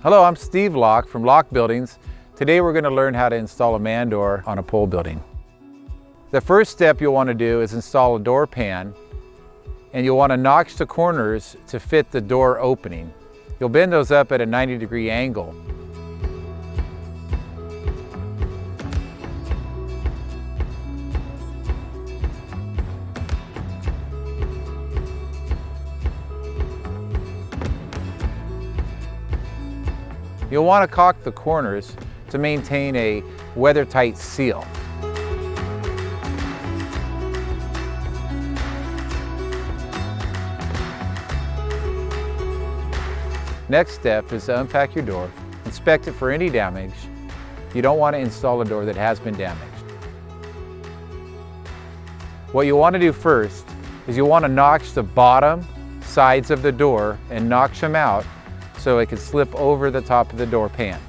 Hello, I'm Steve Locke from Locke Buildings. Today we're going to learn how to install a man door on a pole building. The first step you'll want to do is install a door pan, and you'll want to notch the corners to fit the door opening. You'll bend those up at a 90-degree angle. You'll want to caulk the corners to maintain a weather-tight seal. Next step is to unpack your door, inspect it for any damage. You don't want to install a door that has been damaged. What you want to do first is you want to notch the bottom sides of the door and notch them out so it can slip over the top of the door pan.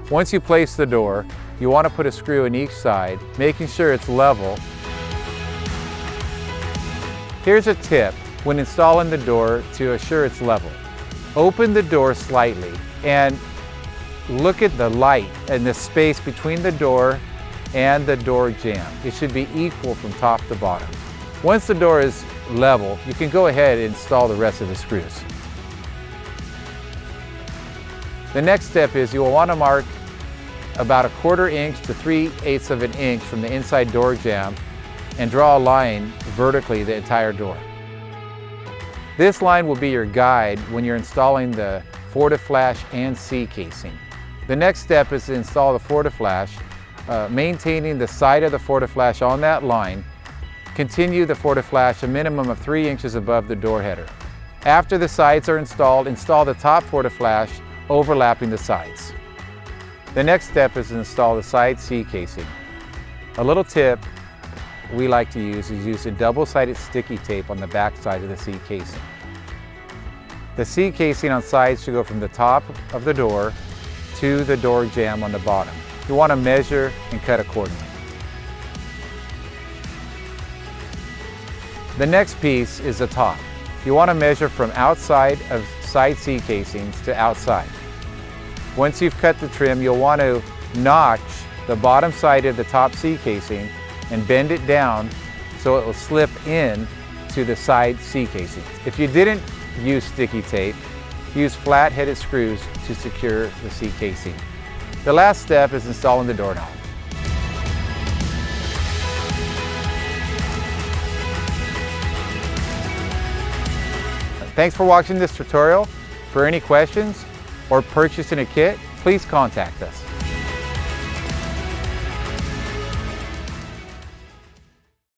Once you place the door, you want to put a screw in each side, making sure it's level. Here's a tip when installing the door to assure it's level. Open the door slightly and look at the light and the space between the door and the door jamb. It should be equal from top to bottom. Once the door is level, you can go ahead and install the rest of the screws. The next step is you will want to mark about 1/4 inch to 3/8 of an inch from the inside door jamb and draw a line vertically the entire door. This line will be your guide when you're installing the FortiFlash and C casing. The next step is to install the FortiFlash, maintaining the side of the FortiFlash on that line. Continue the FortiFlash a minimum of 3 inches above the door header. After the sides are installed, install the top FortiFlash overlapping the sides. The next step is to install the side C casing. A little tip we like to use is use a double-sided sticky tape on the back side of the C casing. The C casing on sides should go from the top of the door to the door jamb on the bottom. You want to measure and cut accordingly. The next piece is the top. You want to measure from outside of side C casings to outside. Once you've cut the trim, you'll want to notch the bottom side of the top C casing and bend it down so it will slip in to the side C casing. If you didn't use sticky tape, use flat-headed screws to secure the C casing. The last step is installing the doorknob. Thanks for watching this tutorial. For any questions or purchasing a kit, please contact us.